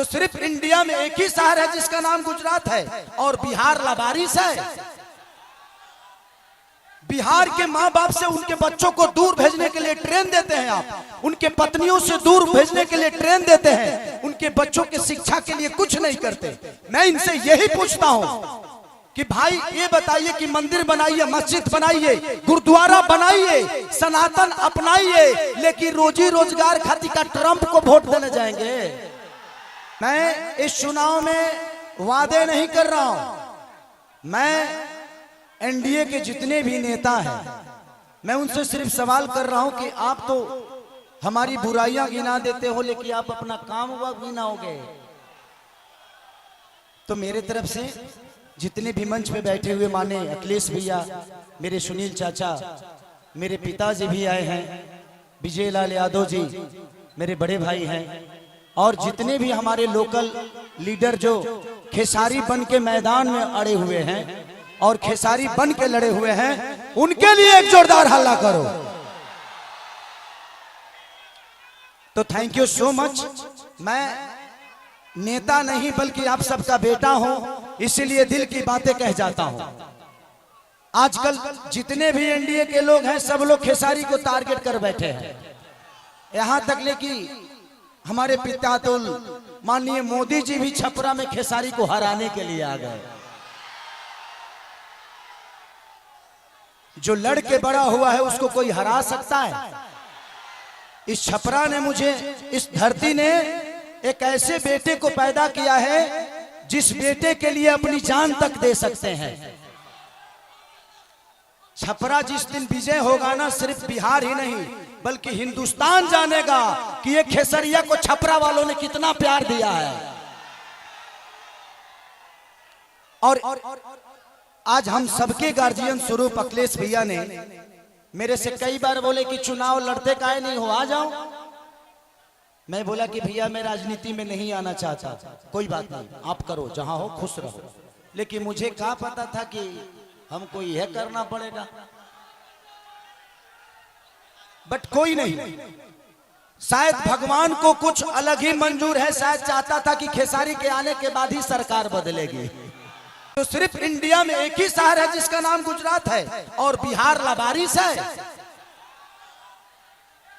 तो सिर्फ इंडिया में एक ही शहर है जिसका नाम गुजरात है और बिहार लावारिस है। बिहार के माँ बाप से उनके बच्चों को दूर भेजने के लिए ट्रेन देते हैं आप, उनके पत्नियों से दूर भेजने के लिए ट्रेन देते हैं, उनके बच्चों की शिक्षा के लिए कुछ नहीं करते। मैं इनसे यही पूछता हूं कि भाई ये बताइए कि मंदिर बनाइए, मस्जिद बनाइए, गुरुद्वारा बनाइए, सनातन अपनाइए, लेकिन रोजी रोजगार खातिर का ट्रंप को वोट देने जाएंगे। मैं इस चुनाव में वादे नहीं कर रहा हूं। मैं एनडीए के जितने भी नेता हैं, मैं उनसे सिर्फ सवाल कर रहा हूं कि आप तो हमारी बुराइयां गिना देते हो, लेकिन आप अपना काम हुआ गिनाओगे। तो मेरे तरफ से जितने भी मंच पे बैठे हुए माने अखिलेश भैया, मेरे सुनील चाचा, मेरे पिताजी भी आए हैं, विजय लाल यादव जी मेरे बड़े भाई हैं, और जितने भी हमारे लोकल लीडर जो खेसारी बन के मैदान में अड़े हुए हैं और खेसारी बन के लड़े हुए हैं, उनके लिए एक जोरदार हल्ला करो। तो थैंक यू सो मच। मैं नेता नहीं बल्कि आप सबका बेटा हूं, इसीलिए दिल की बातें कह जाता हूं। आजकल जितने भी एनडीए के लोग हैं, सब लोग खेसारी को टारगेट कर बैठे हैं। यहां तक ले कि हमारे पितातुल माननीय मोदी जी भी छपरा में खेसारी को हराने के लिए आ गए। जो लड़के बड़ा हुआ है उसको कोई हरा सकता है? इस छपरा ने मुझे, इस धरती ने एक ऐसे बेटे को पैदा किया है जिस बेटे के लिए अपनी जान तक दे सकते हैं। छपरा जिस दिन विजय होगा ना, सिर्फ बिहार ही नहीं बल्कि हिंदुस्तान जानेगा कि ये खेसरिया को छपरा वालों ने कितना प्यार दिया है। और आज हम सबके गार्जियन स्वरूप अखिलेश भैया ने मेरे से कई बार बोले कि चुनाव लड़ते काहे नहीं हो, आ जाओ। मैं बोला कि भैया मैं राजनीति में नहीं आना चाहता। कोई बात नहीं, आप करो, जहां हो खुश रहो। लेकिन मुझे क्या पता था कि हमको यह करना पड़ेगा। बट कोई नहीं, शायद भगवान को कुछ अलग ही मंजूर है। शायद चाहता था कि खेसारी के आने के बाद ही सरकार बदलेगी। तो सिर्फ इंडिया में एक ही शहर है जिसका नाम गुजरात है और बिहार लावारिस है।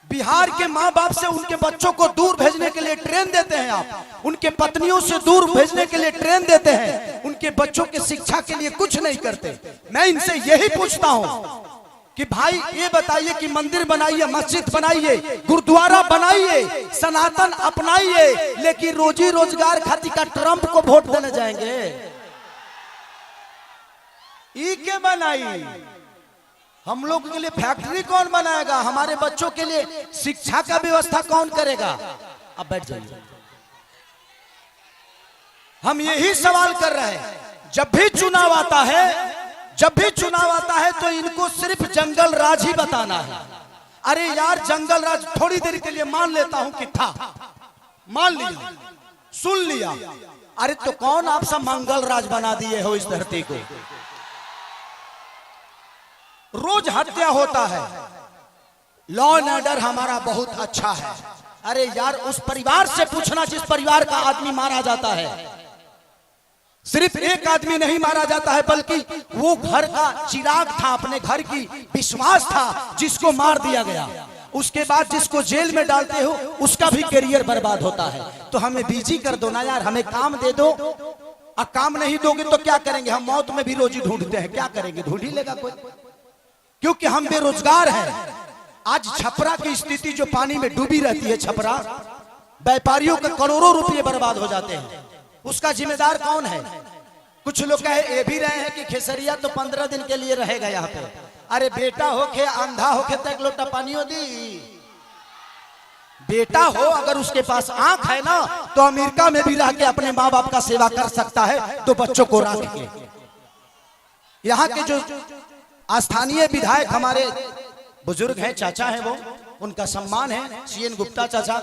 बिहार के माँ बाप से उनके बच्चों को दूर भेजने के लिए ट्रेन देते हैं आप, उनके पत्नियों से दूर भेजने के लिए ट्रेन देते हैं, उनके बच्चों की शिक्षा के लिए कुछ नहीं करते। मैं इनसे यही पूछता हूं कि भाई ये बताइए कि मंदिर बनाइए, मस्जिद बनाइए, गुरुद्वारा बनाइए, सनातन अपनाइए, लेकिन रोजी रोजगार खातिर का ट्रंप को वोट देने जाएंगे। ई के बनाई, हम लोगों के लिए फैक्ट्री कौन बनाएगा? हमारे बच्चों के लिए शिक्षा का व्यवस्था कौन करेगा? अब बैठ जाइए। हम यही सवाल कर रहे हैं। जब भी चुनाव आता है, जब भी चुनाव आता है तो इनको सिर्फ जंगल राज ही बताना है। अरे यार, जंगल राज थोड़ी देर के लिए मान लेता हूं कि था, मान लिया, सुन लिया। अरे तो कौन आप सब मंगल राज बना दिए हो इस धरती को? रोज हत्या होता है, लॉ एंड ऑर्डर हमारा बहुत अच्छा है। अरे यार, उस परिवार से पूछना जिस परिवार का आदमी मारा जाता है। सिर्फ एक आदमी नहीं मारा जाता है, बल्कि वो घर का चिराग था, अपने घर की विश्वास था, जिसको मार दिया गया। उसके बाद जिसको जेल में डालते हो उसका भी करियर बर्बाद होता है। तो हमें बिजी कर दो ना यार, हमें काम दे दो। और काम नहीं दोगे तो क्या करेंगे? हम मौत में भी रोजी ढूंढते हैं, क्या करेंगे? ढूंढ ही लेगा कोई, क्योंकि हम बेरोजगार हैं। आज छपरा की स्थिति जो पानी में डूबी रहती है, छपरा व्यापारियों के करोड़ों रुपए बर्बाद हो जाते हैं। उसका जिम्मेदार कौन है? कुछ लोग कहे ये भी रहे हैं कि खेसरिया तो 15 दिन के लिए रहेगा यहाँ पे। अरे बेटा होके अंधा होके तक लोटा पानियों दी। बेटा हो अगर उसके पास आंख है ना, तो अमेरिका में भी रह के अपने माँ बाप का सेवा कर सकता है। तो बच्चों को रख के यहाँ के जो स्थानीय विधायक हमारे बुजुर्ग हैं, चाचा हैं, वो उनका सम्मान है, सीएन गुप्ता चाचा।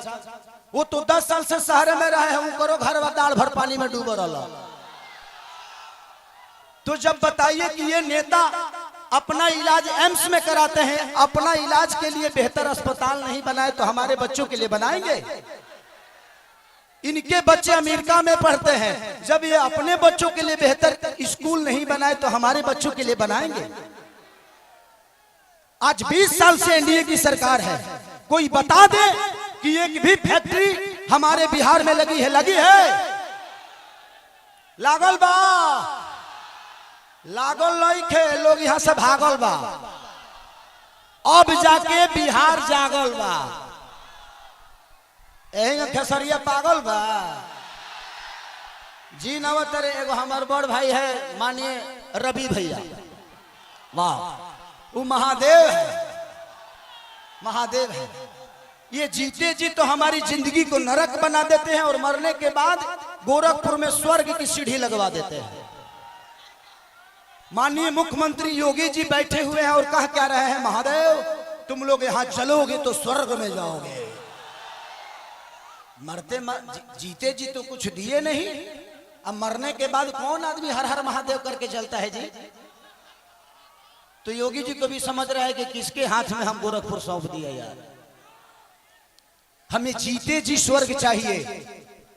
वो तो 10 साल से शहर में रहे हैं, करो घर दाल भर पानी में डूबो रहा। तो जब बताइए कि ये नेता अपना इलाज एम्स में कराते हैं, अपना इलाज के लिए बेहतर अस्पताल नहीं बनाए तो हमारे बच्चों के लिए बनाएंगे? इनके बच्चे अमेरिका में पढ़ते हैं। जब ये अपने बच्चों के लिए बेहतर स्कूल नहीं बनाए तो हमारे बच्चों के लिए बनाएंगे? आज 20 साल से एनडीए की सरकार है, कोई बता दे कि एक भी फैक्ट्री हमारे बिहार में लगी है? लगी है? लागल बा? लागल नहीं खे, लोग यहां से भागल बा। अब जाके बिहार जागल बा। खेसरिया पागल बा जी। नवतर एगो हमार बड़ भाई है मानिए रवि भैया, वाह, वो महादेव है, महादेव है। ये जीते जी तो हमारी जिंदगी को नरक बना देते हैं और मरने के बाद गोरखपुर में स्वर्ग की सीढ़ी लगवा देते हैं। माननीय मुख्यमंत्री योगी जी बैठे हुए हैं और कह क्या रहे हैं, महादेव तुम लोग यहां चलोगे तो स्वर्ग में जाओगे। जीते जी तो कुछ दिए नहीं, अब मरने के बाद कौन आदमी हर हर महादेव करके चलता है जी? तो योगी जी को भी समझ रहा है कि किसके हाथ में हम गोरखपुर सौंप दिया यार। हमें जीते जी स्वर्ग चाहिए।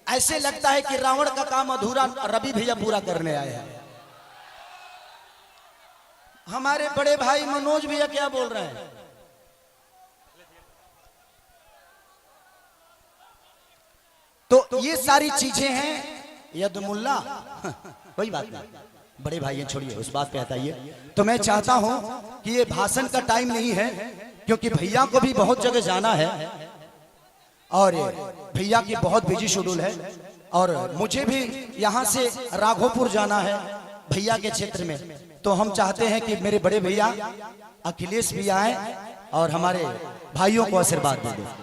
ऐसे लगता है कि रावण का काम अधूरा रवि भैया पूरा करने आए हैं। हमारे बड़े भाई मनोज भैया क्या बोल रहे हैं? तो ये सारी चीजें हैं। यदमुल्ला कोई बात नहीं, बड़े भाई हैं, छोड़िए उस बात पे हटाइए। तो मैं चाहता हूं कि ये भाषण का टाइम नहीं है, क्योंकि भैया को भी बहुत जगह जाना है और भैया की बहुत बिजी शेड्यूल है और मुझे भी यहाँ से राघोपुर जाना है भैया के क्षेत्र में। तो हम चाहते हैं कि मेरे बड़े भैया अखिलेश भी आए और हमारे भाइयों को आशीर्वाद दे दें।